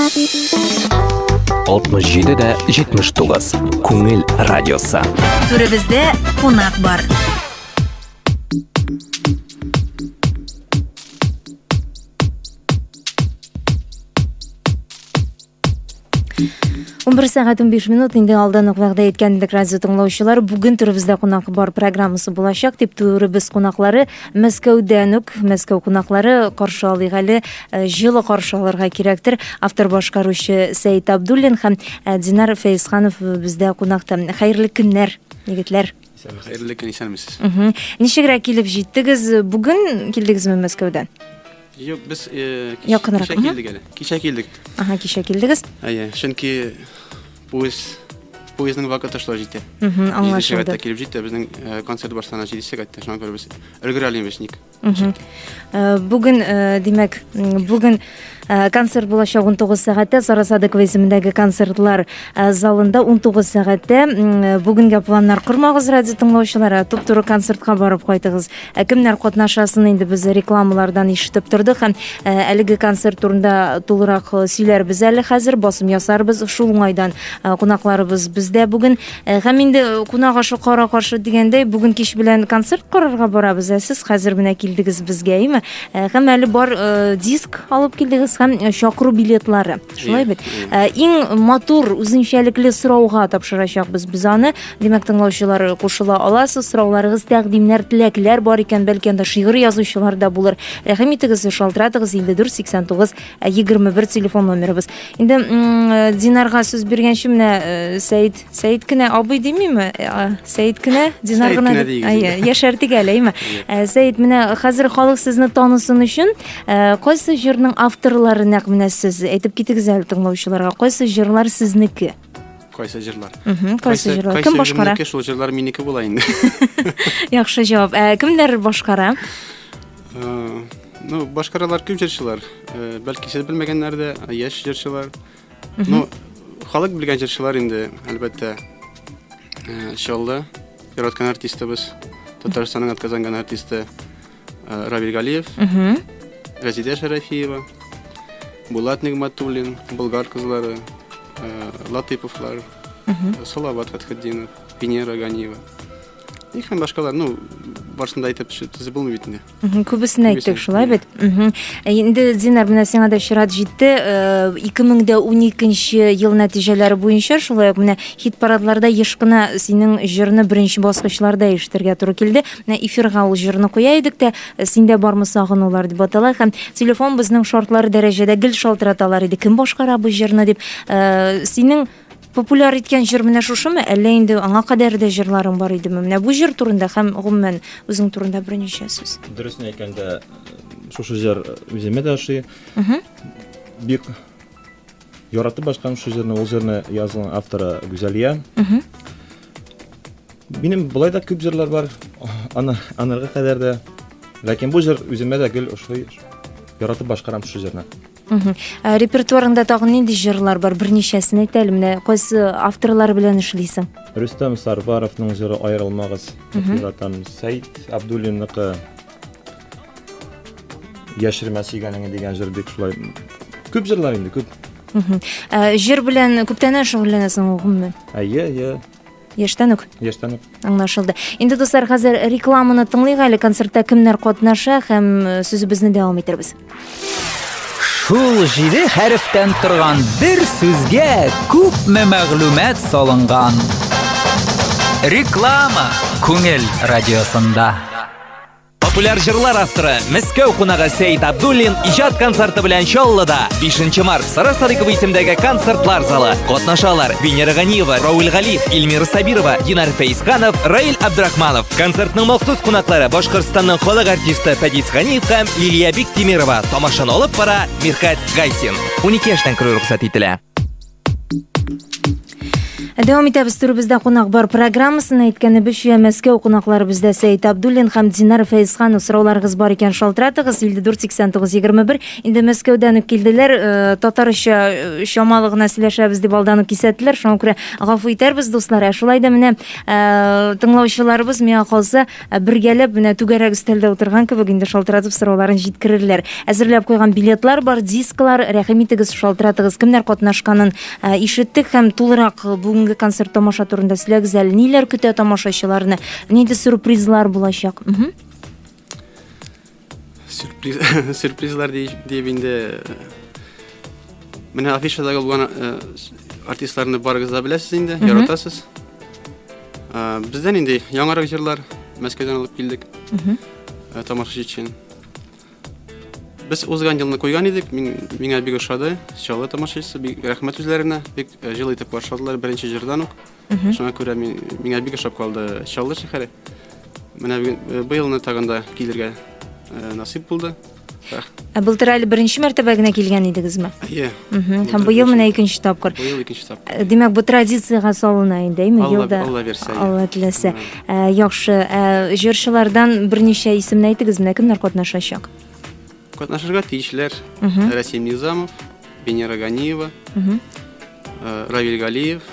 67-79 Күңел радиосы. Түребездә кунак бар. Он 1 сағат 15 минут инде алдан ук вәгъдә иткәндек радио тыңлаучылар. Бүген түребездә кунак бар программасы булачак дип түребез кунаклары Мәскәүдән үк, Мәскәү кунаклары каршы алыйк әле, җылы каршы алырга кирәктер. Автор башкаручы Сәйит Абдуллин һәм Динар Фәйзханов бездә кунакта. Хәерле көннәр, егетләр. Хәерле көн, исәнмесез. Ничегрәк килеп җиттегез? Бүген килдегезме Мәскәүдән? Юк, без Якынрак. кичә килдек әле. Кичә килдек. Кичә килдегез. Чөнки поездның вакыты шулай җитә. Аңлашылды. Килеп җитте, безнең концерт башлана 7 сәгатьтә. Шуңа күрә без өлгерә алмыйбыз ник. Бүген, димәк, бүген концерт булачак 19 сәгатьтә Сарасадыкова исемендәге концертлар залында 19 сәгатьтә. Бүгенгә планнар курмагыз радио тыңлаучылар, туп-туры концертка барып кайтыгыз. Кемнәр катнашасын инде без рекламалардан ишетеп тордык һәм әлеге концерт турында тулырак сөйләрбез әле хәзер, басым ясарбыз. Шул уңайдан кунакларыбыз бездә бүген. Һәм инде кунак ашы кара каршы дигәндәй, бүген кич белән концерт карарга барабыз. Сез хәзер менә килдегез безгә, име? Һәм әле бар диск алып килдегез һәм чакыру билетлары. Шулай бит. Иң матур үзенчәлекле сорауга тапшырачакбыз без аны. Димәк, тыңлаучылар кушыла аласыз. Сорауларыгыз, тәкъдимнәр, теләкләр бар икән, бәлки анда шигырь язучылар да булыр. Рәхим итегез, шалтыратыгыз 5489-21 телефон номерыбыз. Инде Динарга сүз биргәнче менә Сәйит кенә абый димиме? Сәйит кенә Динар гына яшәртик әле, име? Сәйит, менә хәзер халык сезне танысын өчен кайсы җырның авторлары нәкъ менә сез әйтеп китегез әле тыңлаучыларга, кайсы җырлар сезнеке? Кайсы җырлар? Кайсы җырлар? Кем башкара? Кайсы шул җырлар минеке була инде. Яхшы җавап. Кемнәр башкара? Башкаралар күп җырчылар. Бәлки сез белмәгәннәр дә, яшь җырчылар. Халык белгән җырчылар инде, әлбәттә. Чаллы, яраткан артистыбыз, Татарстанның атказанган артисты Равил Галиев, Разидә Шәрәфиева, Булат Нигъмәтуллин, Болгар кызлары, Латыповлар, Салават Фатхетдинов, Венера Ганиева. И һәм башкалар, барысында әйтеп төзеп булмый бит инде. Күбесен әйттек, шулай бит. Инде Динар, менә сиңа да чират җитте. 2012 ел нәтиҗәләре буенча, шулай ук менә хит парадларда еш кына синең җырны беренче баскычларда ишетергә туры килде. Менә эфирга ул җырны куя идек тә, синдә бармы сагынулар дип атала һәм телефон безнең шартлары дәрәҗәдә гел шалтыраталар иде. Кем башкара бу җырны дип. Синең популяр иткән җыр менә шушымы, әллә инде аңа кадәр дә җырларың бар идеме? Менә бу җыр турында һәм гомумән үзең турында берничә сүз. Дөресен әйткәндә, шушы җыр үземә дә ошый. Бик яратып башкан шу җырны, ул җырны язган авторы Гүзәлия. Минем булай да күп җырлар бар, анарга кадәр дә. Ләкин бу җыр үземә дә гел ошый яратып башкарам шу җырны. Репертуарыңда тагын нинди җырлар бар? Берничәсен әйт әле, менә кайсы авторлар белән эшлисең? Рөстәм Сарбаровның җыры Аерылмагыз. Яратам. Сәйит Абдуллинныкы Яшермә сөйгәнеңне дигән җыр бик шулай. Күп җырлар инде, күп. Җыр белән күптән шөгыльләнәсең гомумән? Яшьтән үк. Аңлашылды. Инде дуслар, хәзер рекламаны тыңлыйк әле, концертта кемнәр катнаша һәм сүзебезне дәвам итәрбез. Шул 7 хәрефтән торган бер сүзгә күпме мәгълүмат салынган. Реклама Күңел радиосында. Популяр җырлар авторы Мәскәү кунагы Сәйит Абдуллин иҗат концерты белән Чаллыда 5 март Сарасадыкова исемендәге концертлар залы. Катнашалар Венера Ганиева, Равил Галиев, Илмира Сабирова, Динар Фәйзханов, Раил Абдрахманов. Концертның махсус кунаклары Башкортстанның халык артисты Фәдис Ганиев һәм Лилия Биктимирова. Тамашаны алып бара Мирхат Гайсин. 12 яшьтән керү рөхсәт ителә. Devam etебез түрүбүздө кунак бар программасын айтканыбызча Мәскәү кунакларыбызда Сәйит Абдуллин һәм Динар Фәйзханов сурауларыгыз бар икән шалтыратыгыз 548921. Инде Мәскәүдән үк килделәр. Татарча шамалы гына сөйләшәбез дип алданып кисәтләр. Шуңа күрә гафу итәрбез дуслар. Шулай да менә тыңлаучыларыбыз миңа калса бергәләп менә түгәрәк өстәлдә утырган кебек инде шалтыратып сорауларын җиткерерләр. Әзерләп куйган билетлар бар, дисклар, рәхим итегез, шалтыратыгыз, кемнәр катнашканын ишеттек һәм тулырак бүгенге концерт тамаша турында сөйләгез әле. Ниләр көтә тамашачыларны? Нинди сюрпризлар булачак? Сюрпризлар дип инде менә афишадагы булган артистларны барыгыз да беләсез инде, яратасыз. Бездән инде яңарак җырлар Мәскәүдән алып килдек. Тамаша өчен. Без узган елны куйган идек. Миңа бик ошады. Чалы тамашачысы, бик рәхмәт үзләренә. Бик җылы итеп каршыладылар беренче җырдан ук. Шуңа күрә миңа бик ошап калды Чаллы шәһәре. Менә бу елны тагында килергә насыйп булды. Былтыр әле беренче мәртәбә генә килгән идегезме? Һәм бу ел менә икенче тапкыр. Бу ел икенче тапкыр. Демәк, бу традициягә салына инде, елда. Алла теләсә. Яхшы, җырчылардан берничә исемне әйтегез, менә кемнәр катнашачак? Катнашырга тиешләр Расим Низамов, Венера Ганиева, Равиль Галиев,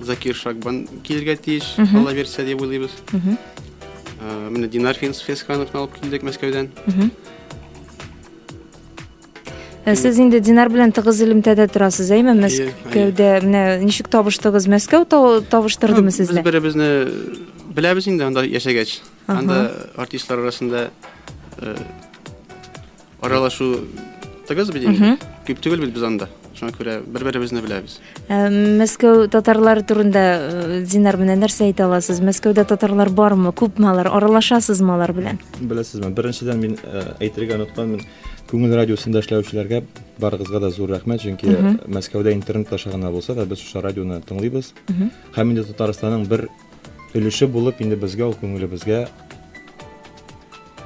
Закир Шакбан килергә тиеш, Алла версия дип уйлыйбыз. Менә Динар Фәйзхановны алып килдек Мәскәүдән. Сез инде Динар белән тыгыз элемтәдә торасыз, әйме? Мәскәүдә менә ничек табыштыгыз? Мәскәү табыштырдымы сезне? Без беребезне беләбез инде анда яшәгәч. Анда артистлар арасында аралашу тыгыз бит инде. Күп түгел бит без анда. Шуңа күрә бер-беребезне беләбез. Мәскәү татарлары турында Динар белән нәрсә әйтә аласыз? Мәскәүдә татарлар бармы? Күпме алар? Аралашасызмы алар белән? Беләсезме? Беренчедән мин әйтергә онытканмын. Күңел радиосында эшләүчеләргә барыгызга да зур рәхмәт, чөнки Мәскәүдә интернет ашагына булса да без шушы радионы тыңлыйбыз. Һәм инде Татарстанның бер өлеше булып инде безгә, ул күңелебезгә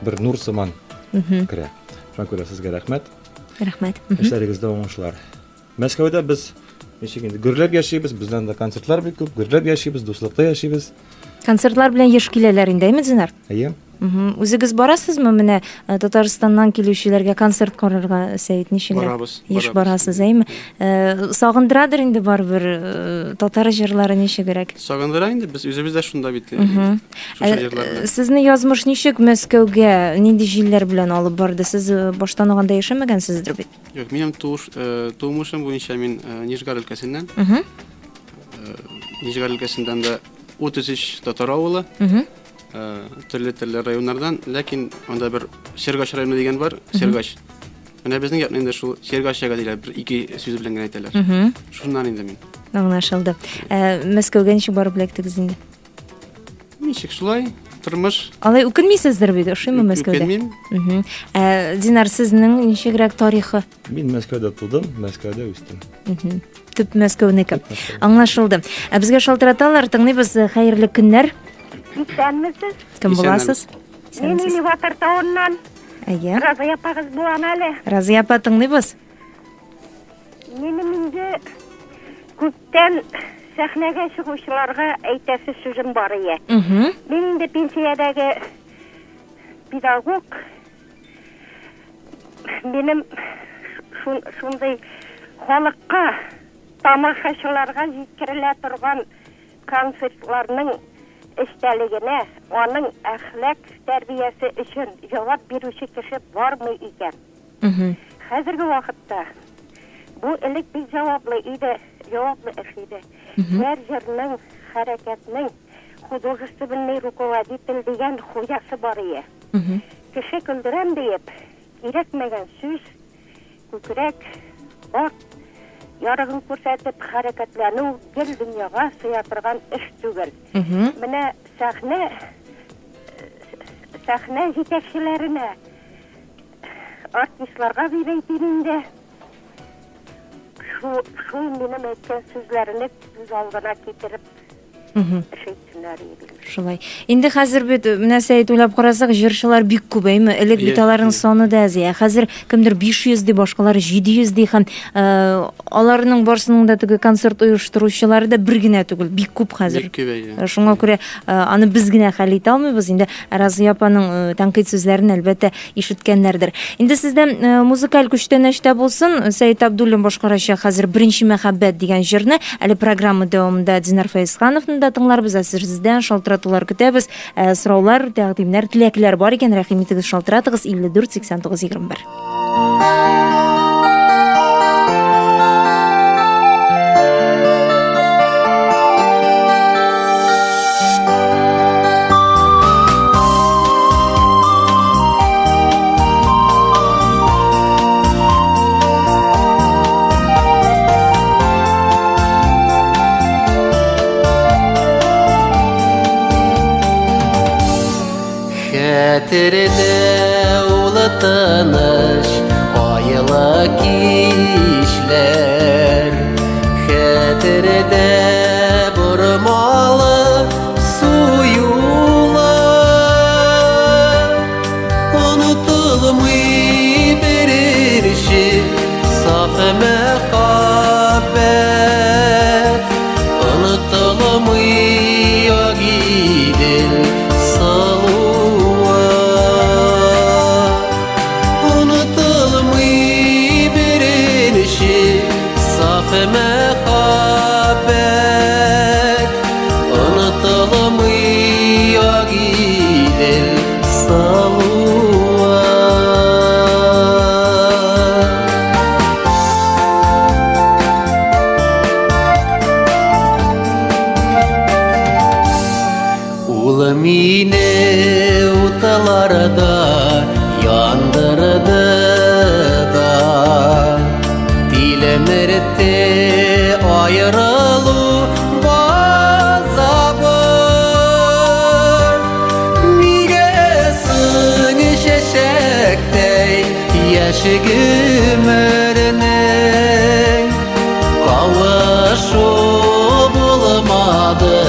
бер нур сыман керә. Шуңа күрә сезгә рәхмәт. Рәхмәт. Эшләрегездә уңышлар. Мәскәүдә без ничек инде гөрләп яшибез, бездән дә концертлар бик күп, гөрләп яшибез, дуслыкта яшибез. Концертлар белән еш киләләр инде, әйме, Динар? Әйе. Үзегез барасызмы менә Татарстаннан килүчеләргә концерт карарга, Сәйит, ничек? Еш барасыз, әйме? Сагындырадыр инде барбер татар җырлары ничегрәк? Сагындыра инде, без үзебез дә шунда бит. Шушы җырлар. Сезне язмыш ничек Мәскәүгә, нинди җилләр белән алып барды? Сез баштан уганда яшәмәгәнсездер бит? Юк, минем тумышым буенча мин Нижгар өлкәсеннән. Нижгар өлкәсеннән дә 33 татар авылы. Төрле районнардан, ләкин анда бер Сергач районы дигән бар, Сергач. Менә безнең якны инде шул Сергачага диләр, бер ике сүз белән генә әйтәләр. Шуннан инде мин. Аңлашылды. Мәскәүгә ничек барып эләктегез инде? Ничек шулай? Тормыш. Алай үкенмисездер бит, ошымы Мәскәүдә? Үкенмим. Динар, сезнең ничегрәк тарихы? Мин Мәскәүдә тудым, Мәскәүдә үстем. Төп Мәскәүнеке. Аңлашылды. Безгә шалтыраталар, тыңлыйбыз, хәерле көннәр. Исәнмесез? Кем буласыз? Мин Элеватор тауыннан. Әйе. Разыя апагыз булам әле. Разыя апа, тыңлыйбыз. Минем инде күптән сәхнәгә чыгучыларга әйтәсе сүзем бар ие. Мин инде пенсиядәге педагог. Минем шундый халыкка, тамашачыларга җиткерелә торган концертларның эштәлегенә, аның әхлак тәрбиясе өчен җавап бирүче кеше бармы икән? Хәзерге вакытта бу элек бик җаваплы иде, җаваплы эш иде. Һәр җырның, хәрәкәтнең художественный руководитель дигән хуҗасы бар иде. Кеше көлдерәм диеп, кирәкмәгән сүз, күкрәк, ат, ярыгын күрсәтеп хәрәкәтләнү гел дөньяга сыя торган эш түгел. Менә сәхнә җитәкчеләренә, артистларга бирәйтим инде. Шул минем әйткән сүзләрне күз алдына китереп эшейтсенләр иде. Шулай. Инде хәзер бит менә Сәйит уйлап карасак, җырчылар бик күп әйме. Элек бит аларның саны да аз. Хәзер кемдер 500 ди, башкалары 700 ди һәм аларның барсының да теге концерт оештыручылары да бер генә түгел, бик күп хәзер. Бик күп, әйе. Шуңа күрә аны без генә хәл итә алмыйбыз. Инде Разия апаның тәнкыйть сүзләрен әлбәттә ишеткәннәрдер. Инде сездән музыкаль күчтәнәштә булсын, Сәйит Абдуллин башкарачак хәзер беренче мәхәббәт дигән җырны әле программа дәвамында Динар Фәйзхановны да тыңларбыз, сездән шалтыратулар көтәбез, сораулар, тәкъдимнәр, теләкләр бар икән, рәхим итегез, шалтыратыгыз 54 89 21. Хәтердә улы тыныч айлы кичләр, хәтердә бормалы су юлы, онытылмый беренче саф мәхәббәт, онытылмый агидел мәхәббәт, онытылмый агидел салуа. Ул мине уталарда яндырды да, дилемерте ayrılı bazabı, nigesin şeşektey yaşı gümürünün, kavuşu bulmadı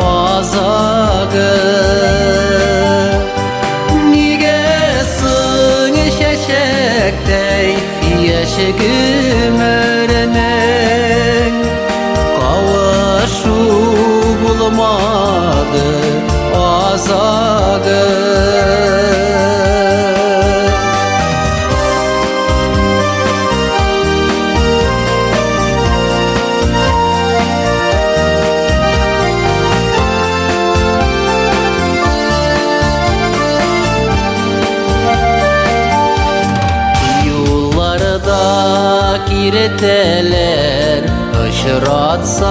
azagı. Nigesin şeşektey yaşı gümürünün, kavuşu bulmadı azagı. Yollarda kireteler ışıratsagız,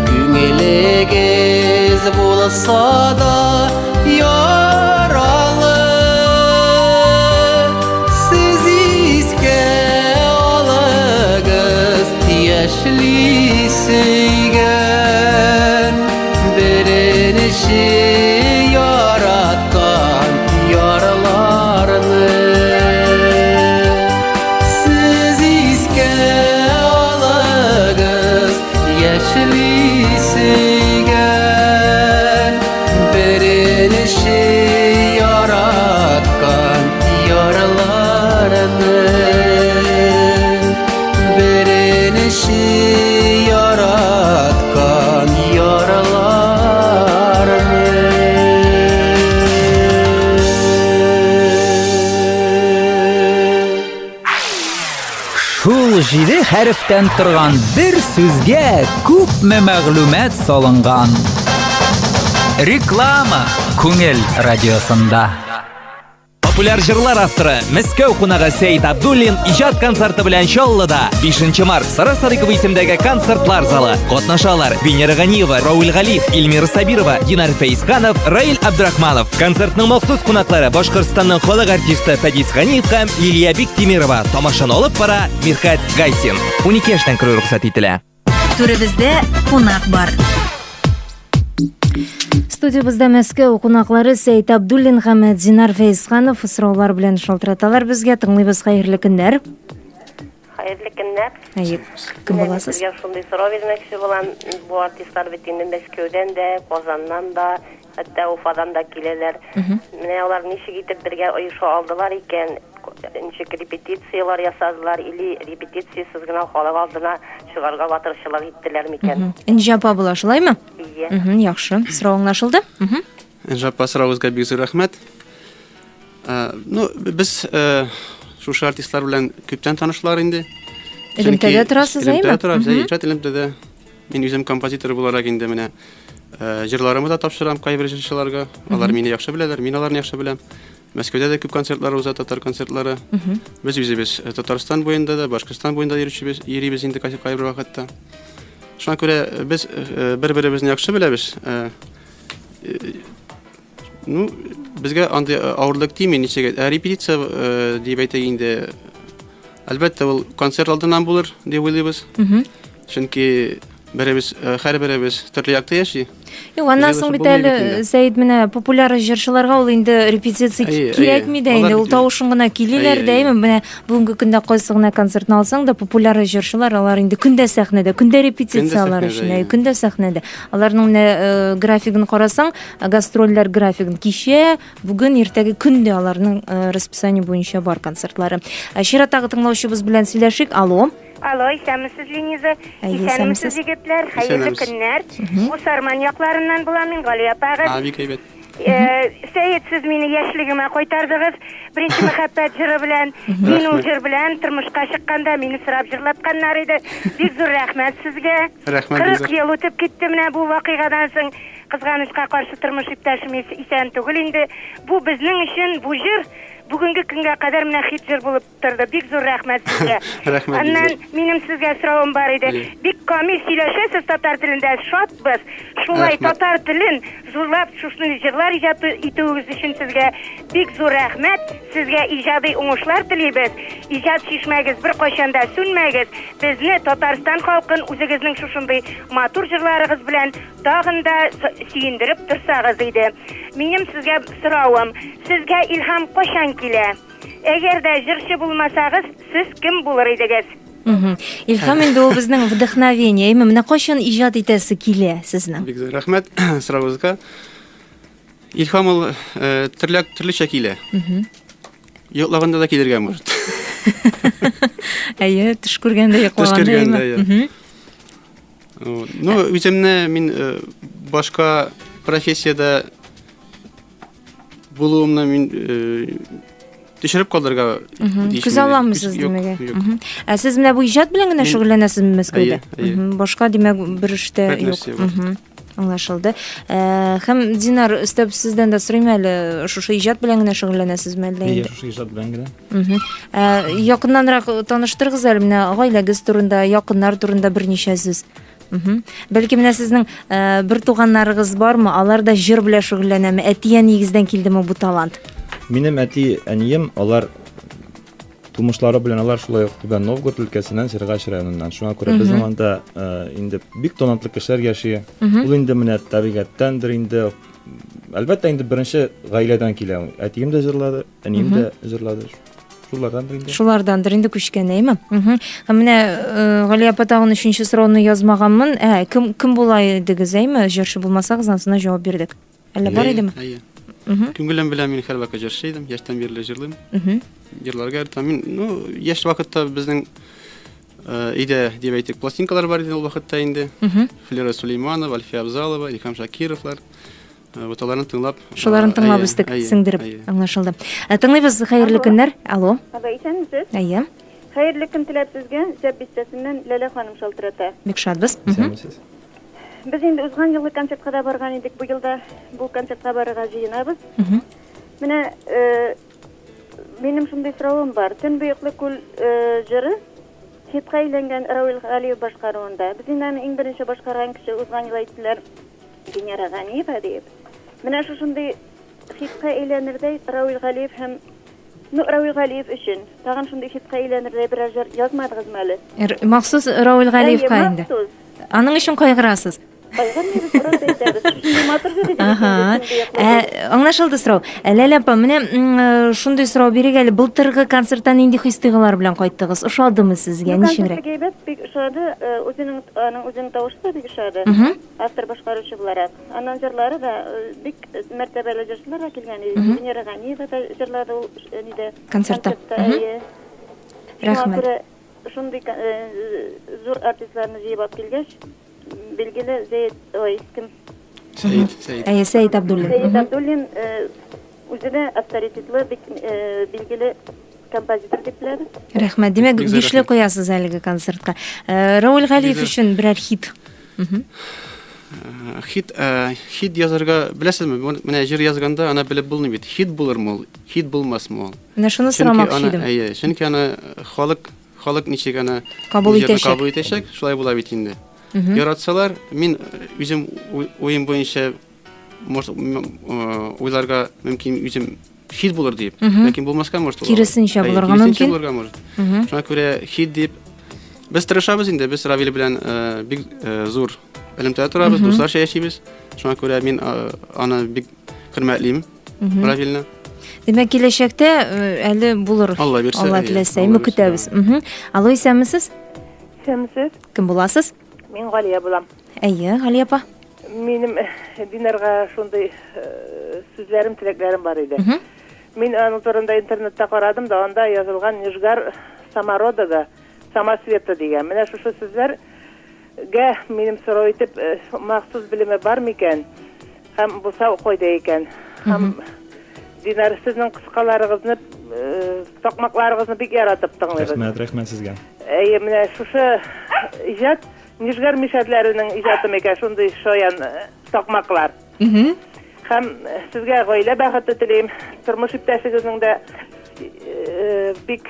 güngeligiz bulsa da yaralı, siz iske alıgız yaşlı seygen, birinişi yaratkan yaralarını. Yaşlısıgen, birinişi yaratkan yaralarını, birinişi yaratkan yaralarını. Шул 7 хәрефтән торган бер сүзгә күпме мәгълүмат салынган. Реклама Күңел радиосында. Популяр җырлар авторы Мәскәү кунагы Сәйит Абдуллин иҗат концерты белән Чаллыда 5 март Сара Садыкова исемендәге концертлар залы. Катнашалар Венера Ганиева, Рауль Галиев, Илмира Сабирова, Динар Фәйзханов, Раил Абдрахманов. Концертның махсус кунаклары Башкортстанның халык артисты Фәдис Ганиев һәм Лилия Биктимирова. Тамашаны алып бара Мирхат Гайсин. 12 яшьтән керү рөхсәт ителә. Түребездә кунак бар. Студиябызда Мәскәү кунаклары Сәйит Абдуллин һәм Динар Фәйзханов сораулар белән шалтыраталар безгә. Тыңлыйбыз, хәерле көннәр. Hayırlı günler. Әйе, кем буласыз? Sizge şunday soru vermekçi olan bu artistler bittiğinde Mesköv'den de, Kozan'dan da, hatta Ufa'dan da kileler. Mine olar nişi getirdirge oyuşu aldılar iken, nişik repetisiyalar yasadılar, ili repetisiysız gına halak aldına çıgarga batırışılar gittiler miken. Инжапа була, шулаймы? İyi. Яхшы. Сұрау аңлашылды? Жапа сұрауыңызға бик зур рәхмәт. Ну, без шушы артистлар белән күптән танышлар инде. Элемтәдә торасыз, әйме? Элемтәдә торабыз, иҗат элемтәдә. Мин үзем композитор буларак инде менә җырларымны да тапшырам кайбер җырчыларга. Алар мине яхшы беләләр, мин аларны яхшы беләм. Мәскәүдә дә күп концертлар уза, татар концертлары. Без үзебез Татарстан буенда да, Башкортстан буенда йөрибез инде кайбер вакытта. Шуңа күрә без бер-беребезне яхшы беләбез. Ну, безгә андый авырлык тими, ничек репетиция дип әйтәк инде. Әлбәттә, ул концерт алдыннан булыр дип уйлыйбыз. Чөнки һәрберебез төрле якта яши. Юк, аннан соң бит әле Сәйид менә популяр җырчыларга ул инде репетиция кирәкми дә инде, ул тавышын гына килиләр дә, менә бүгенге көндә кайсы гына концертны алсаң да популяр җырчылар алар инде көндә сәхнәдә, көндә репетициялар өчен, көндә сәхнәдә. Аларның менә графигын карасаң, гастрольләр графигын кичә, бүген, иртәге көндә аларның расписание буенча бар концертлары. Чираттагы тыңлаучыбыз белән сөйләшик. Алло. Alo, isəmisiz Liniza, isəmisiz yigitlər, hayırlı günlər. Bu Sarman yaklarından bulamın Gali apağız. Abi kaybet. Seyit, siz meni yaşligime koytardınız. Birinci mühabbet jırı bilen, min ul jır bilen, tırmışqa şıqqanda meni sırap jırlatqanlar idi. Bik zur rəhmət sizge. Rəhmət 40 yıl ötüp gitti mine bu vakigadan soň. Kızganışqa qarşı tırmış iptaşım isen tugul indi. Bu bizning için bu jır bugungi kunga qadar mine hit jır bulup turdu. Bik zur rəhmət sizge. Rəhmət. Andan menim sizge sıravım var idi. Bik komil söyleşesiz tatar tilinde şatbız. Şulay tatar tilin zurlap şuşnu jırlar ijat ituğuz için sizge bik zur rəhmət. Sizge ijadi oңuşlar tileybiz. İjat şişmegiz, bir qoşanda sünmegiz. Bizni Tatarstan halkın üzegizning şuşunday matur jırlarıgız bilen dağında siyindirip tursağız idi. Menim sizge sıravım, sizge ilham qoşan kile. Eğer de jırşı bulmasağız, siz kim bulur idiniz? İlham инде ул безнең вдохновение. Менә кайчан иҗат итәсе килә сезнең? Бик зур рәхмәт сұрауыңызга. Илһам ул төрлечә килә. Йоклаганда да килергә может. Әйе, төш күргәндә йоклаганда. Ну, үземне мин башка профессиядә булуымны мин төшереп калдырга Күз аламысыз димәгә. Сез менә бу иҗат белән генә шөгыльләнәсезме Мәскәүдә? Башка димәк бер эштә юк. Аңлашылды. Һәм Динар, өстәп сездән дә сорыйм әле, шушы иҗат белән генә шөгыльләнәсезме әллә инде? Шушы иҗат белән генә. Якыннанрак таныштырыгыз әле менә гаиләгез турында, якыннар турында берничә сүз. Бәлки менә сезнең бер туганнарыгыз бармы? Алар да җыр белән шөгыльләнәме? Әтия нигездән килдеме бу талант? Минем әти, әнием, алар тумышлары белән алар шулай ук Түбән Новгород өлкәсеннән, Сергаш районыннан. Шуңа күрә безнең анда инде бик талантлы кешеләр яши. Ул инде менә табигатьтәндер инде. Әлбәттә инде беренче гаиләдән килә. Әтием дә җырлады, әнием дә җырлады. Шулардандыр инде. Шулардандыр инде күчкән, әйме? Һәм менә Гали апа тагын өченче сорауны язмаганмын. Кем була идегез, әйме? Җырчы булмасагыз, ансына җавап бирдек. Әллә бар идеме? Күңелем белән мин һәрвакыт җырчы идем, яшьтән бирле җырлыйм. Җырларга мин, ну, яшь вакытта безнең өйдә дип әйтик, пластинкалар бар иде ул вакытта инде. Флера Сулейманова, Альфия Абзалова, Илһам Шакировлар. Буталарын тыңлап. Шуларын тыңлап үстек, сеңдереп, аңлашылды. Тыңлыйбыз, хәерле көннәр. Алло. Исәнмесез? Әйе. Хәерле көн теләп сезгә, Зәп бистәсеннән Ләлә ханым шалтырата. Бик шатбыз. Без инде узган елгы концертка да барган идек, бу елда бу концертка барырга җыенабыз. Менә минем шундый соравым бар. Төн бөекле күл җыры хитка әйләнгән Рауил Галиев башкаруында. Без инде иң беренче башкарган кеше узган ел әйттеләр, Динара Ганиева дип. Менә шушындый хитка әйләнердәй Рауил Галиев һәм Рауил Галиев өчен тагын шундый хитка әйләнердәй бер җыр язмадыгызмы әле? Махсус Рауил Галивка инде. Аның өчен кайгырасыз. Ага. Аңлашылды суроо. Ләйлә апа, менә шундый суроо бирик әле. Былтыргы концерттан инде хис-тойгылар белән кайттыгыз. Ошадымы сезгә? Ничегрәк? Бик ошады, үзенең тавышы да бик ошады. Автор башкаручы буларак. Аннан җырлары да бик мәртәбәле җырлар килгән. Венера Ганиева да җырлады ул ниде. Концертта. Рәхмәт. Шундый зур артистларны җыеп алып килгәч, билгеле ким? Сәйит Абдуллин. Сәйит Абдуллин үзенә авторитетлы, бик билгеле композитор дип беләбез. Рәхмәт. Димәк, бишле куясыз әлеге концертка. Раул Галиев өчен берәр хит. Хит язарга беләсезме? Менә җыр язганда ана белеп булмый бит. Хит булырмы ул? Хит булмасмы ул? Менә шуны сорамакчы идем. Чөнки аны халык ничек аны Кабул итәчәк. итәчәк, шулай була бит инде. Яратсалар, мин үзем уем буенча уйларга мөмкин үзем хит булыр дип, ләкин булмаска может. Киресенчә булырга мөмкин. Шуңа күрә хит дип без тырышабыз инде, без Равил белән бик зур элемтә торабыз, дусларча яшибез. Шуңа күрә мин аны бик хөрмәтлим, Равилне. Демәк, киләчәктә әле булыр. Алла бирсә, Алла теләсә, көтәбез. Алло, исәнмесез? Исәнмесез? Кем буласыз? Мин Галия булам. Әйе, Галия апа. Минем Динарга шундый сүзләрем, теләкләрем бар иде. Мин аның турында интернетта карадым да, анда язылган Нижгар Самородова, Самосвета дигән. Менә шушы сүзләргә минем сорау итеп махсус белеме бар микән? Һәм булса кайда икән? Һәм Динар, сезнең кыскаларыгызны, такмакларыгызны бик яратып тыңлыйбыз. Рәхмәт сезгә. Әйе, менә шушы иҗат Нижгар мишәрләренең иҗаты микән, шундый шаян такмаклар. Һәм сезгә гаилә бәхете телим, тормыш иптәшегезнең дә бик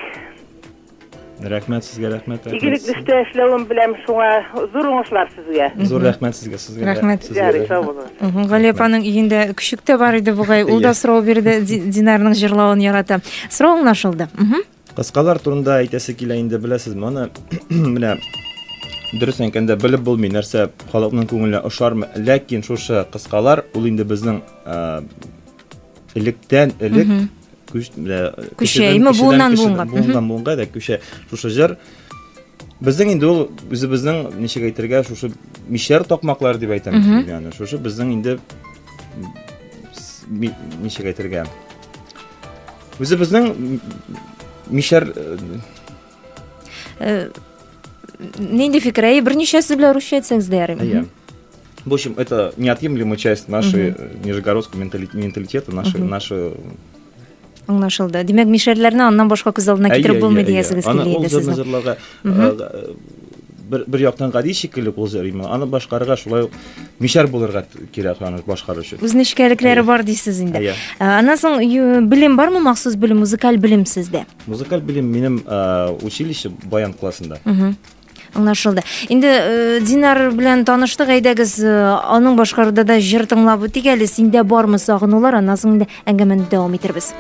Рәхмәт сезгә, рәхмәт. игелек эштә эшләвен беләм, шуңа зур уңышлар сезгә. Зур рәхмәт сезгә. Рәхмәт. Ярый, сау булыгыз. Галия апаның өендә küçük тә бар иде бугай. Ул да сорау бирде, Динарның җырлавын ярата. Сорау аңлашылды. Кыскалар турында әйтәсе килә инде, беләсезме, аны менә дөрес әйткәндә белеп булмый нәрсә халыкның күңеленә ошармы, ләкин шушы кыскалар ул инде безнең электән Күшәйме буыннан буынга да күшә шушы җыр безнең инде ул үзебезнең ничек әйтергә шушы мишәр такмаклар дип әйтәм, ягъни шушы безнең инде ничек әйтергә үзебезнең мишәр нинди фикер? Берничә сүз белән русча әйтсәгез дә ярый. В общем, это неотъемлемая часть нашей нижегородского менталитета, нашей Аңлашылды. Димәк, мишәрләрне аннан башка күз алдына китереп булмый диясегез килә иде сезнең. Аны бер яктан гади шикелле ул җырлый, аны башкарырга шулай мишәр булырга кирәк, аны башкаручы. Үз нечкәлекләре бар дисез инде. Аннан соң белем бармы, махсус белем, музыкаль белем сездә? Музыкаль белем минем училище баян классында. Аңлашылды. Инде Динар белән таныштык, әйдәгез, аның башкаруда да җыр тыңлап үтик әле. Синдә бармы сагынулар? Аннан соң инде әңгәмәне дәвам итәрбез.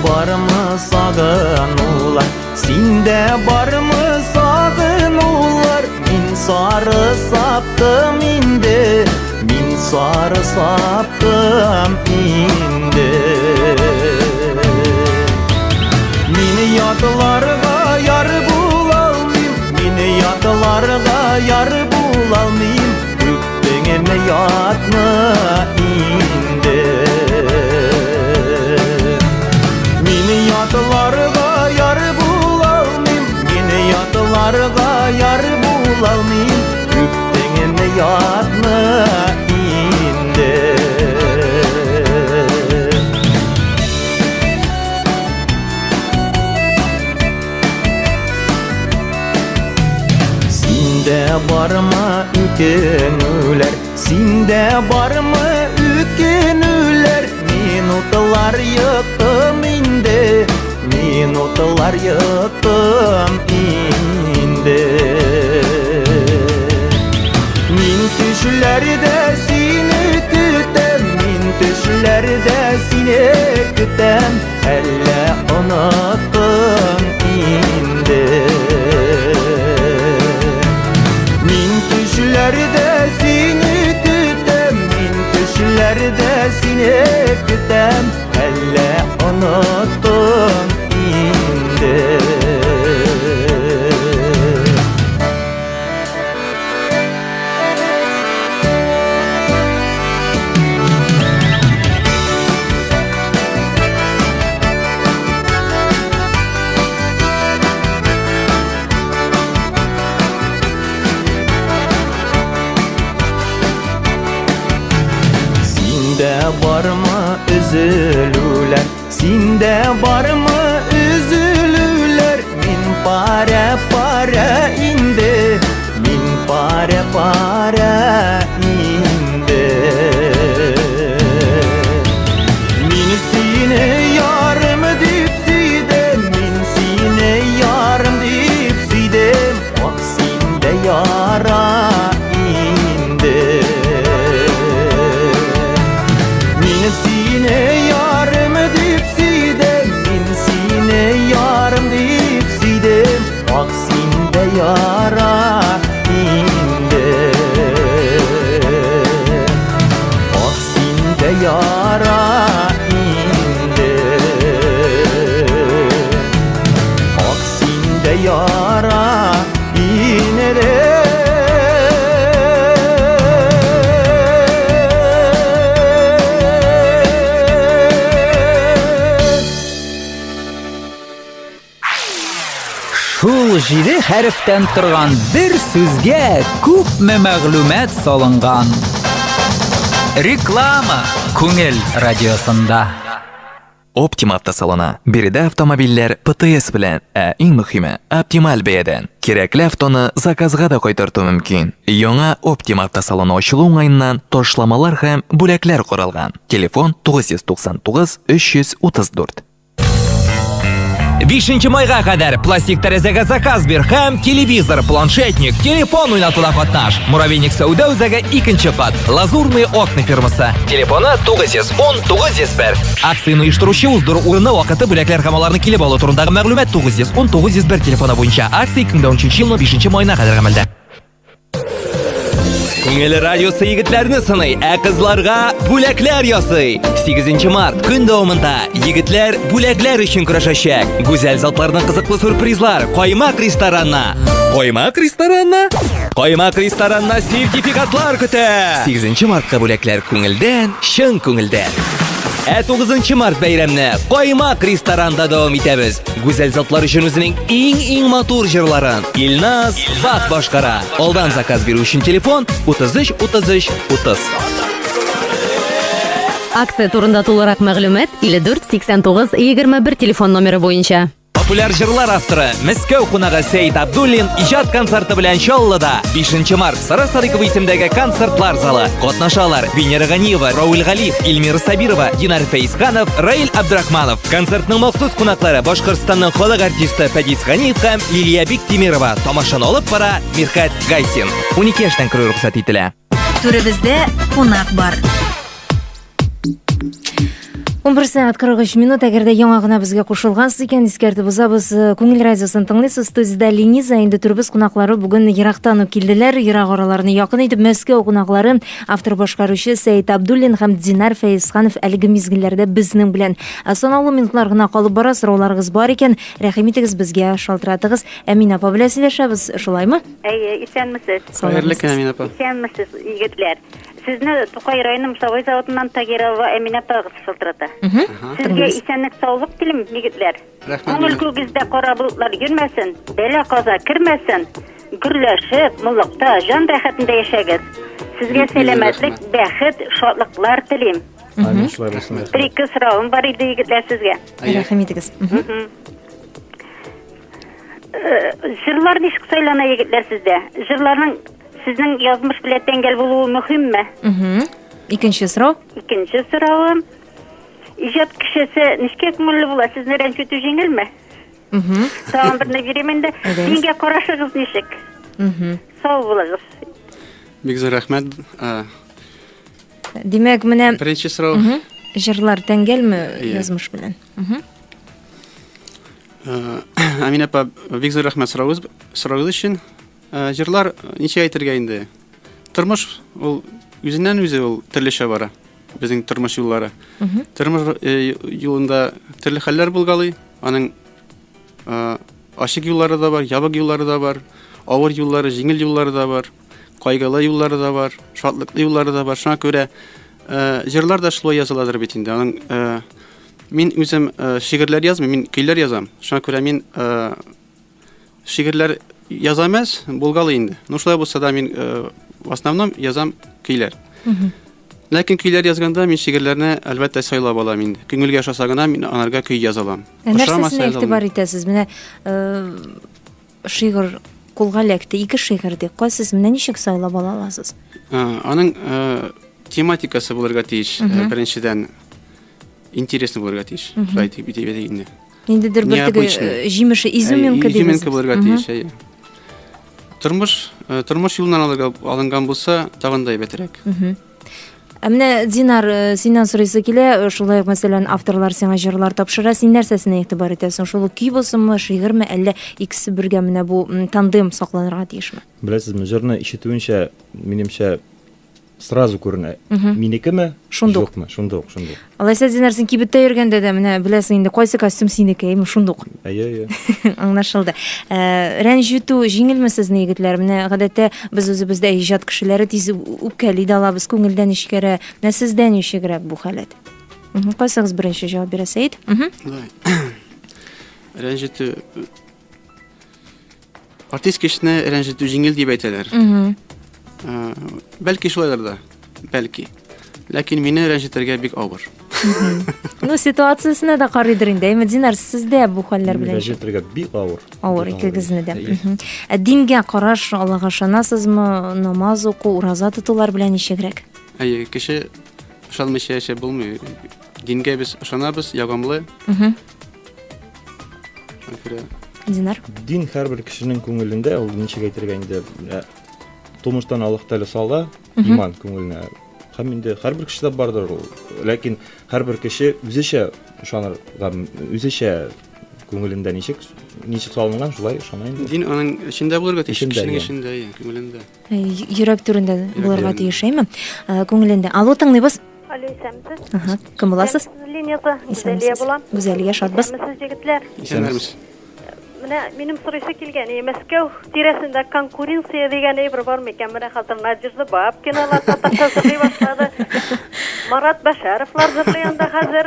Barmı sağınular, sinde barmı sağınular? Min sarı saptım indi, min sarı saptım indi. Mini yatlarga yar bulalmayım, mini yatlarga yar bulalmayım. Üktüğüme yatma indi. Yatlarga yar bulalmayım, yine yatlarga yar bulalmayım. Üktüğüme yatma indi. Sinde barma ükenüler, sinde barma ükenüler. Minutlar yıktım indi, minutlar yıktım indi. Min düşlerde seni kütem, min düşlerde seni kütem. Elle unuttun indi. Min düşlerde seni kütem, min düşlerde seni kütem. Elle unuttun indi. Sinde barma üzülüler, sinde barma üzülüler. Min pare indi, min pare indi. Min sine yarım dipsidem, min sine yarım dipsidem. Bak sinde yara indi. Min sine yarım dipsidem, min sine yarım dipsidem. Bak sinde yara indi. Bak sinde yara indi. Bak sinde yara indi. Шул 7 хәрефтән торган бер сүзгә күпме мәгълүмат салынган. Реклама Күңел радиосында. Optima автосалоны. Биредә автомобильләр ПТС белән, иң мөһиме, оптималь бәядән. Кирәкле автоны заказга да кайтарту мөмкин. Яңа Optima автосалоны ачылу уңаеннан ташламалар һәм бүләкләр каралган. Телефон 999 334. 5 майга кадәр пластик тәрәзәгә заказ бир һәм телевизор, планшетник, телефон уйнатуда катнаш. Муравейник сәүдә үзәге 2-нче кат. Лазурные окна фирмасы. Телефоны 910-901. Акцияны оештыручы уздыру урыны вакыты бүләкләр һәм аларны килеп алу турындагы мәгълүмат 910-901 телефоны буенча. Акция 2013 елның 5 майына кадәр гамәлдә. Күңел радиосы егетләрне сыный, кызларга бүләкләр ясый. 8 март көн дәвамында егетләр бүләкләр өчен көрәшәчәк. Гүзәл затларның кызыклы сюрпризлар. Каймак ресторанна. Каймак ресторанна? Каймак ресторанна сертификатлар көтә. 8 мартка бүләкләр күңелдән, чын күңелдән. 9 март бәйрәмне Каймак ресторанда дәвам итәбез. Гүзәл затлар өчен үзенең иң матур җырларын Илназ Бак башкара. Алдан заказ бирү өчен телефон 33 33 30. Акция турында тулырак мәгълүмат 54 89 21 телефон номеры буенча. Популяр җырлар авторы Мәскәү кунагы Сәйит Абдуллин иҗат концерты белән Чаллыда 5 март Сара Садыкова исемендәге концертлар залы. Катнашалар Венера Ганиева, Рауль Галиев, Илмира Сабирова, Динар Фәйзханов, Раил Абдрахманов. Концертның махсус кунаклары Башкортстанның халык артисты Фәдис Ганиев һәм Лилия Биктимирова. Тамашаны алып бара Мирхат Гайсин. 12 яшьтән керү рөхсәт ителә. Түребездә кунак бар. 11 сәгать 43 минут. Әгәрдә яңа гына безгә кушылгансыз икән, искәртеп узабыз. Күңел радиосын тыңлыйсыз. Студиядә Лениза, инде түрбез кунаклары бүген ерактан ук килделәр. Ерак араларны якын итеп Мәскәү кунаклары автор башкаручы Сәйит Абдуллин һәм Динар Фәйзханов әлеге мизгелләрдә безнең белән санаулы минутлар гына калып бара. Сорауларыгыз бар икән, рәхим итегез, безгә шалтыратыгыз. Әмин апа белән сөйләшәбез, шулаймы? Әйе, исәнмесез? Хәерле көн, Әмин апа. Исәнмесез, егетләр. Сезне Тукай районы Мусавай заводыннан Тагирова Әмин апагыз шылтырата. Сезгә исәнлек, саулык телим, егетләр. Күңел күгездә кара болытлар йөрмәсен, бәла каза кермәсен. Гөрләшеп, муллыкта, жан рәхәтендә яшәгез. Сезгә сәламәтлек, бәхет, шатлыклар телим. Бер-ике сорауым бар иде, егетләр, сезгә. Рәхим итегез. Jırlar nişik söylana yigitler sizde? Jırların sizin yazmış bilen tengel buluğu mühim mi? İkinci soru. İkinci sorum. İjat kişisi nişke köngüllü bula? Siz neren kötü jengil mi? Tamam birine vereyim de. Dinge koraşığız nişik? Sağ bulağız. Bek zo'r rahmat. Demek mine Birinchi so'rov. jırlar tengel mi yazmış bilen? Amina apa, bek zo'r rahmat so'rovingiz uchun. Jırlar necha aytirga endi. Turmush ul o'zidan o'zi ul turlicha bora. Bizning turmush yo'llari. Turmush yo'lында turli hallar bo'lgali. Aning ochiq yo'llari da bor, yopiq yo'llari da bor, og'ir yo'llari, yengil yo'llari da bor, qayg'uli yo'llari da bor, shodlikli yo'llari da bor. Shuna ko'ra jırlar da shulay yoziladir bit endi. Aning men o'zim shi'rlar yozmayman, men kuylar yozam. Shuna ko'ra men shi'rlar yozamas bo'lgali endi. Shulay bo'lsa da men в основном yozam kuylar. Lekin kuylar yozganda men shi'rlarni albatta saylab olaman endi. Ko'ngilga yoshasagina men anarga kuy yozalam. Narsasini e'tibor etasiz? Mine şiir qo'lga lekti, ikki şiir deb qo'ysiz, mine nechik saylab ola olasiz? Aning tematikasi bo'larga tegish. Birinchidan интересно bo'larga tegish. Shulay deb aytaylik. Endi bir jimishi izuminka deymiz. Izuminka bo'larga tegish. Turmush yo'lidan olingan bo'lsa, tag'inday beterek. Mine Dinar sendan so'raysa kela, shulay masalan avtorlar senga jırlar topshira, sen narsasini e'tibor etasan? Shul kuy bo'lsinmi, shi'rmi, alla ikkisi birga mine bu tandem saqlanarga tegishmi? Bilasizmi, jırni eshitguncha menimcha сразу ko'rinadi. Menikimi? Yo'qmi? Shundoq. Alaysa Dinar sen kibitda yurganda da mine bilasan endi qaysi kostyum seniki, shundoq. Ayyo. Anlaşıldı. Ranjitu jingilmi sizni yigitlar? Mine odatda biz o'zimizda ijod kishilari tez ukali dalabız ko'ngildan ishkara, sizdan ishkara bu holat. Qaysiz birinchi javob berasiz? Ranjitu artist kishini ranjitu jingil deb aytadilar. Belki shulardir da. Belki. Lekin meni ranjitirga bek og'ir. Ну, ситуациясына да qaraydir endi. Dinar sizda bu hollar bilan ranjitirga bek og'ir. Og'ir ikkingizni de. Dinga qarash, Allohga ishonasizmi? Namoz o'qu, roza tutuvlar bilan ish kerak. Kishi ishonmasa yashab bo'lmaydi. Dinga biz ishonamiz, yoqimli. Dinar. Din har bir kishining ko'ngilida, ul nechaga aytirganda turmushdan Alloh taolo sola, iymon ko'ngilni. Hamda har bir kishida bordir. Lekin har bir kishi o'zicha ishonarga, o'zicha ko'ngilinda nechik solingan, shulay ishonmaydi. Din uning ishida bo'larga tegish, kishining ishida, ko'ngilida. Yurak turida bo'larga tegishmi? Ko'ngilida. Alo, tinglaymiz. Alo, esamsiz? Kim bo'lasiz? Liniyada Güzeliye bo'lam. Güzeliye şadbız. Siz jigitlar. Esanmiz. Benim so'raysa kelgan, Moskva tirasida konkurensiya degan bir bormi ekan? Mana hozir Najirda bab kinolar tasavvur boshladi. Marat Basharovlar zirlayanda hozir.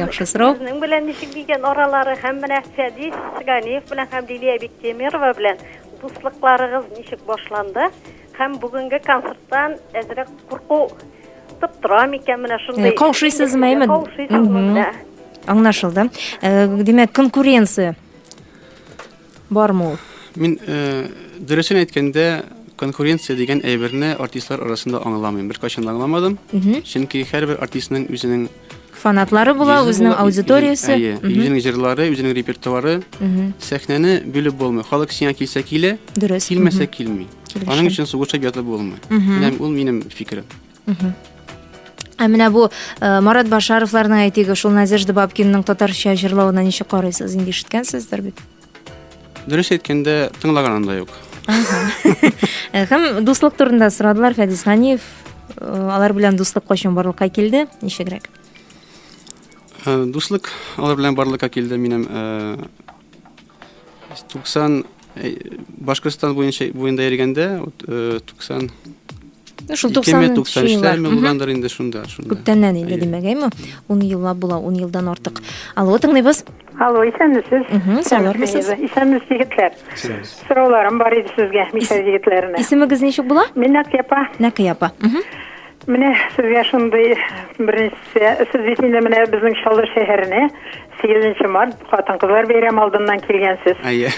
Yaxshi so'rov. Sizning bilan nishik degan oralari ham mana Fadis Siganiyev bilan ham Liliya Bektemirova bilan do'stliklaringiz nishik boshlandi. Ham bugungi konsertdan azroq qo'rquv turam ekan, mana shunday. Qavshaysizmi? Anlaşıldı. Demek konkurensiya bormi? Men dürüstçe aytganda konkurensiya degan ayberni artistlar arasında anglamayman. Bir qachon anglamadim. Chunki har bir artistning o'zining fanatlari bo'lar, o'zining auditoriyasi, o'zining jırlari, o'zining repertuari, sahnani bo'lib bo'lmaydi. Xalq senga kelsa kela, kelmasa kelmaydi. Onun uchun sug'urib yotib bo'lmaydi. Mening fikrim. Mana bu Marat Basharovlarning aytiga shul Nazirda Babkinning tatarcha jırlawini nechta qaraysiz? Endi eshitgansizdir bit. Dürüst aytganda tinglaganimda yo'q. Ham do'stlik turida so'radilar Fadis Xaniyev. Ular bilan do'stlik qachon borliqqa keldi? Necha kerak? Do'stlik ular bilan borliqqa keldi. Menim 90 Boshqirdiston bo'yinda yurganda 90 Şul 90-yıllar bo'lgandir endi shunda. Ko'pdandan endi demagaymi? 10 yillar bo'la, 10 yildan ortiq. Alo, tinglaymiz. Alo, esanmisiz? Sog'larmisiz? Esanmiz yigitlar. So'rovlarim bor edi sizga, Misha yigitlarini. Ismingiz nechuk bo'la? Men Nakiyapa. Nakiyapa. Mene sizga shunday birinchisi, siz aytinglar, mana bizning Sholdir shahrini 8 mart Hatan-kızlar beyram aldından kelgensiz.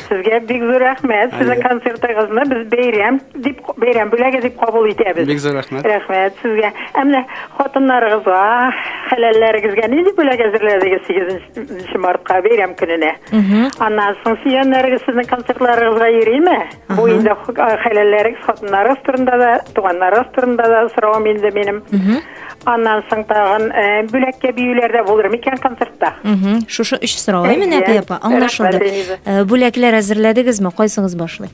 Sizge big zor rahmet. Sizin konsertinizni biz beyram bölege dip kabul etebez. Big zor rahmet. Rahmet sizge. Emne hatunlarıgızga, halallarıgızga neydi bölege hazırladınız 8 Mart'a beyram gününe? Ondan soň siýenleriniz sizin konsertlaryňyzga ýerime? Bu indi halallarıgız hatunlarıgız turunda da, tuganlarıgız turunda da sorawam indi benim. Ondan soň tagyn bölekge biýülerde bolar miken konsertda? Şuşu 3 soraw mene ýapa, anlaşıldy. Bölekler hazırladygysmy? Goýsaňyz başly.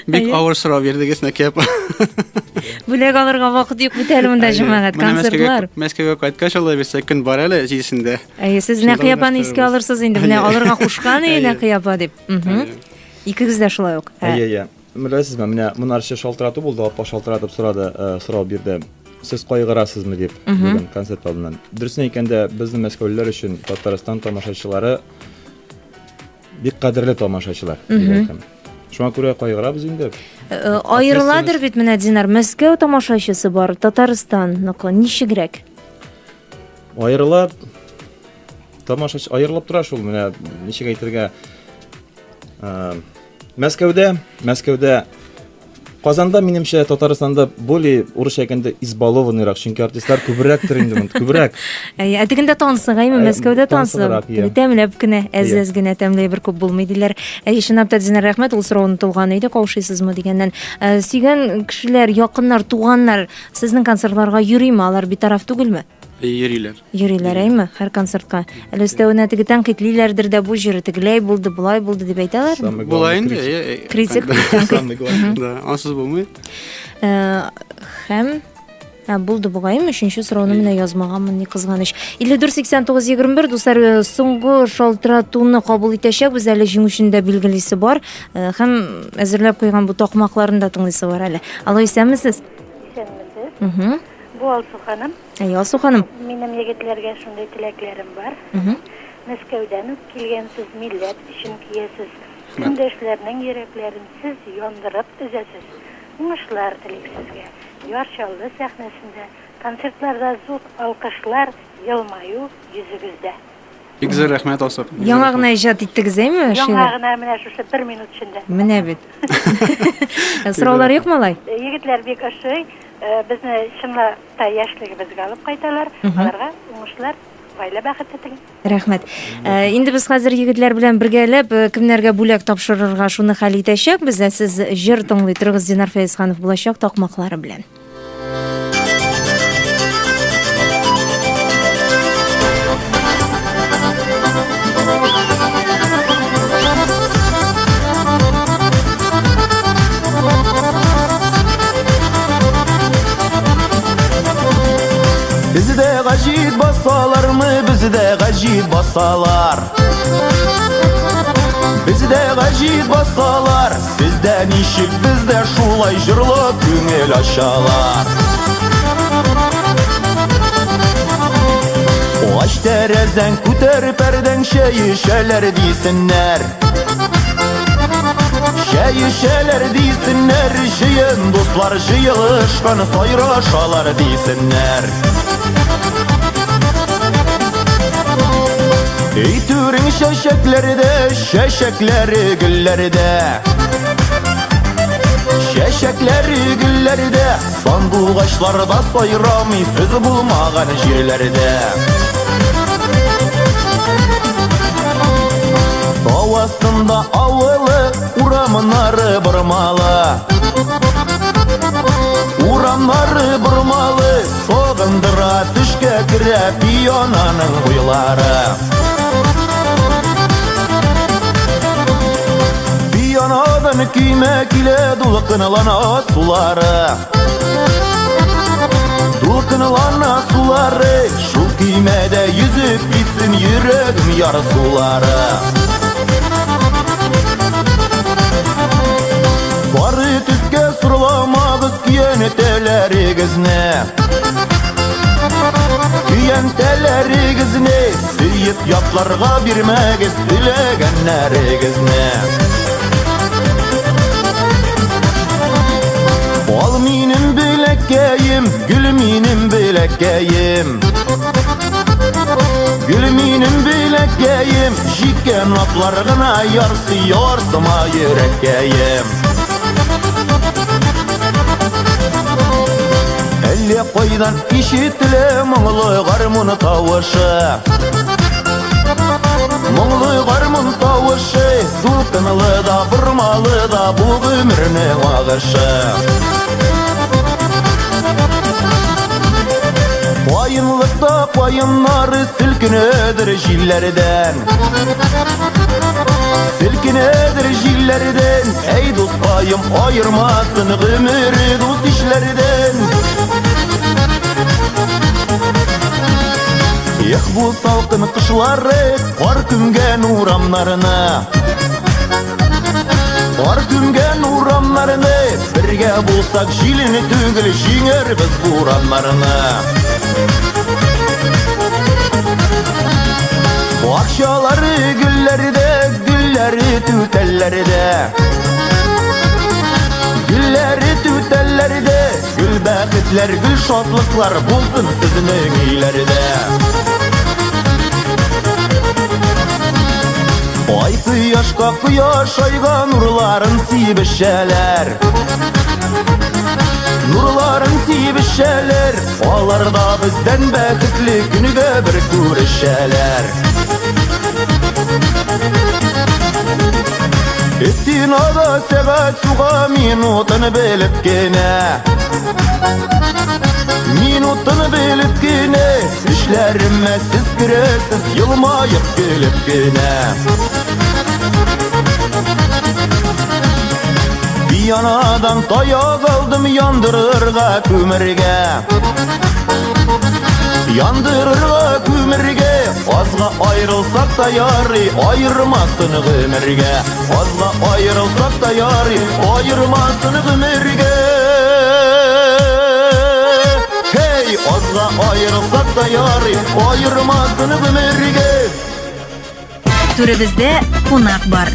Big hour soraw berdiniz näke. Bölek alırga wagt ýok bitelim unda jemaat konsertlar. Meskewe gaýtgaç ola berse gün bar ele ýysinde. Siz näke ýapany iske alyrsyz indi, mene alyrga kuşkan näke ýapa dip. Ikiniz de şulay ok. Bilesizmi, mene munarşa şaltyratu boldy, apa şaltyratyp sorady, soraw berdi. Siz goýgarasızmy dip bugün konsert aldynan. Dürsün ekende bizning Meskeweler üçin Tataristan tamaşaçylary bek kadirli tamaşaçylar. Şuna göre goýgarabys indi. Aýryladyr bit mene Dinar, Meskew tamaşaçysy bar, Tataristan, nişigrek? Aýrylap tamaşaçy aýrylyp tura şol mene nişig aýtyrga. Meskewde Kazanda menimçe Tataristanda boli uruş ekende izbalovanyrak, çünki artistler köbürekdir indi, köbürek. Atiginde tansygymy, Meskewde tansy. Temlep gine, ez gine temlep bir köp bolmaýdylar. Şinapda Dinar rahmet, ul soraw unutulgan ýa-da kawşysızmy degenden. Süýgen kişiler, ýakynlar, tuganlar sizning konsertlarga ýürimi, alar bir taraf tugulmy? Yürüyorlar. Yürüyorlar mi? Her konsertka. Üstüne tigi tanqidlilerdir de bu jüri tigiley buldu, bulay buldu dip aytalar. Bulayın kritik. Da, ansız bulmuyor. Hem buldu buğayım, üçüncü sorawny mene yazmaganmyn, ne kızganyç. 54-89-21 dostlar, soňgu şaltyratuny kabul etešek, biz äle jiňüşinde bilgilisi bar. Hem äzirlep koýgan bu tokmaklaryny da tыңlysy bar äle. Alo, isenmisiz? İsenmisiz. Bu Alsu hanım. Alsu hanım. Benim yigitlerge şunday tileklerim var. Meskewden kelgensiz millet işin kiyesiz. Gündeşlerinin yüreklerini siz yondırıp üzesiz. Uňuşlar tilek sizge. Ýarşaldy sahnesinde, konsertlarda zut alkışlar, yılmayu yüzügüzde. Güzel rahmet olsun. Yaňagyna ijat etdiňizmi? Yaňagyna mene şu 1 minut içinde. Mene bit. Sorawlar ýokmy alay? Yigitler bek aşy, bizni şunla ýaşlygybızga alyp gaýtalar. Alarga uňuşlar gaýla bahat etin. Rahmet. Indi biz hazır yigitler bilen birgelep kimlerge bulak tapşyryrga şuny hal etešek. Biz siz jir tыңlytyrgyz Dinar Feýizhanow bulaşak tokmaklary bilen. Bizi de gajit basalar mı? Bizi de gajit basalar. Bizi de gajit basalar. Sizden işik bizde şulay jırlıp güngel aşalar. O aç terezen kuter perden şeyişeler disinler. Şeyişeler disinler. Jıyın dostlar jıyılışkan soyraşalar disinler. Eytürün şeşeklerde, şeşekleri güllerde. Şeşekleri güllerde, sanduğaçlarda soyramı söz bulmagan jirlerde. Dağ astında avılı, uramınları burmalı. Uramları burmalı, soğundıra düşke gire piyonanın buyları. Piyanadan kiymek ile dulkınlana suları. Dulkınlana suları, şu kiymede yüzüp gitsin yüreğim yar suları. Sarı tüske surlamağız kiyenteleriğizne. Kiyenteleriğizne, sıyıp yatlarga birmegiz dilegenleriğizne. Ol minin bilek bilekeyim, gül minim bilekeyim. Gül minim bilekeyim, jikken atlarına yarsıyor sıma yürekkeyim. Elle koydan işitile mağlı garmın tavışı. Mağlı garmın tavışı, sultanlı da vurmalı da bu ömrünün ağışı. Payınlıkta payınları silkinedir jillerden. Silkinedir jillerden. Ey dost payım ayırmasın ömrü dost işlerden. Bu salkın kışları kar kümgen uğramlarına. Kar kümgen uğramlarına birge bulsak jilini tügül jinger biz buranlarına. Bu akşaları güllerde, gülleri tütellerde. Gülleri tütellerde, gül bəxtlər, gül şadlıklar buldun sizin ileride. Ay kıyaşka kıyaş ayga nurların sibişeler. Nurların sibişeler, olarda bizden bəxtli günüge bir görüşeler. İstinada sebat suğa minutunu belip gene. Minutunu belip gene, işlerime siz giresiz yılmayıp gelip gene. Bir yanadan tayak aldım yandırırga kömürge. Yandırırga kömürge, azga ayrılsak da yari ayırmasın ömürge. Azga ayrılsak da yari ayırmasın ömürge. Hey, azga ayrılsak da yari ayırmasın ömürge. Түребездә кунак бар.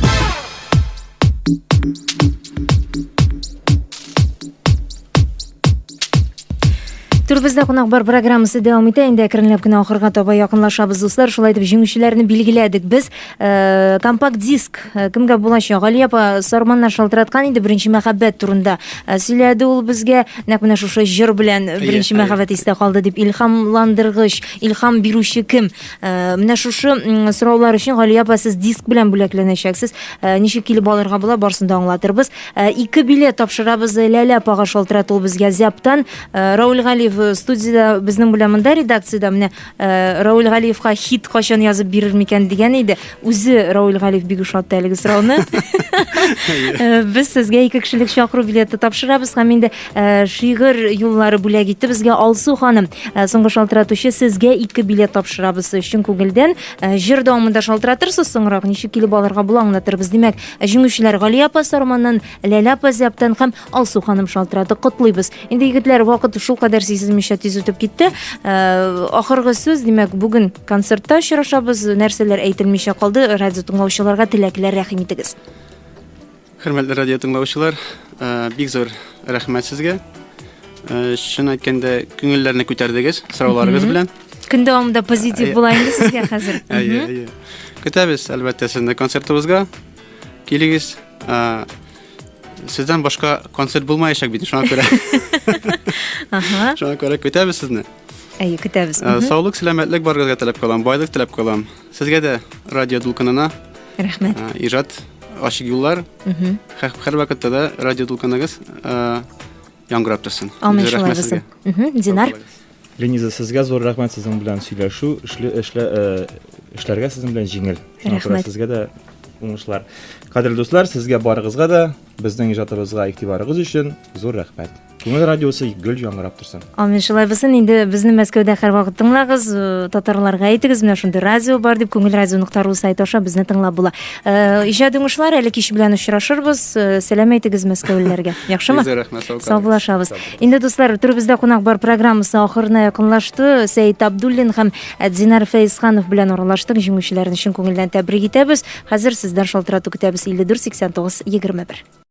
Түрбездә кунак бар программасы дәвам итә. Инде әкренләп кенә ахырга таба якынлашабыз, дуслар. Шулай итеп җиңүчеләрне билгеләдек. Без компакт диск кемгә булачак? Гали апа Сарманнан шалтыраткан иде беренче мәхәббәт турында. Сөйләде ул безгә, нәкъ менә шушы җыр белән беренче мәхәббәт истә калды дип илһамландыргыч, илһам бирүче кем? Менә шушы сораулар өчен Гали апа сез диск белән бүләкләнәчәксез. Ничек килеп алырга була, барсын да аңлатырбыз. 2 билет тапшырабыз Ләлә апага шалтырат ул безгә Зяптан. Раул Галиев студияда безнең белән монда редакциядә менә Раул Галиевка хит качан язып бирер микән дигән иде. Үзе Раул Галиев бик ошатты әлеге сорауны. Без сезгә 2 кешелек чакыру билеты тапшырабыз һәм инде шигырь юллары бүләк итте безгә Алсу ханым. Соңгы шалтыратучы сезгә 2 билет тапшырабыз өчен күңелдән. Җыр дәвамында шалтыратырсыз соңрак ничек килеп алырга була аңлатырбыз. Димәк, җиңүчеләр Гали апа Сарманнан, Ләлә апа Зяптан һәм Алсу ханым шалтыраты. Котлыйбыз. Инде егетләр, вакыт шул кадәр сизелмичә тиз үтеп китте. Ахыргы сүз, димәк, бүген концертта очрашабыз. Нәрсәләр әйтелмичә калды. Радио тыңлаучыларга теләкләр рәхим итегез. Хөрмәтле радио тыңлаучылар, бик зур рәхмәт сезгә. Шуны әйткәндә, күңелләрне күтәрдегез сорауларыгыз белән. Көн дәвамында позитив була инде сезгә хәзер. Көтәбез, әлбәттә, сезне концертыбызга. Килегез. Сездән башка концерт булмаячак бит, шуңа күрә. Шуңа күрә көтәбез сезне. Көтәбез. Саулык, сәламәтлек барыгызга теләп калам, байлык теләп калам. Сезгә дә радио дулкынына рәхмәт. Иҗат ачык юллар. Һәр вакытта да радио дулкыныгыз яңгырап торсын. Амин, шулай булсын. Динар. Лениза, сезгә зур рәхмәт сезнең белән сөйләшү, эшләргә сезнең белән җиңел. Рәхмәт. Сезгә дә уңышлар. Кадерле дуслар, сезгә барыгызга да, безнең иҗатыбызга игътибарыгыз өчен зур рәхмәт. Күңел радиосы гөл яңгырап торсын. Амин, шулай булсын. Инде безне Мәскәүдә һәрвакыт тыңлагыз, татарларга әйтегез, менә шундый радио бар дип, ko'ngilradio.ru сайты аша безне тыңлап була. Иҗат уңышлар, әле кич белән очрашырбыз. Сәлам әйтегез мәскәүлеләргә. Яхшымы? Сау булашабыз. Инде дуслар, түребездә кунак бар программасы ахырына якынлашты. Сәйит Абдуллин һәм Динар Фәйзханов белән аралаштык. Җиңүчеләрне чын күңелдән тәбрик итәбез. Хәзер сездән шалтырату көтәбез 54 89 21.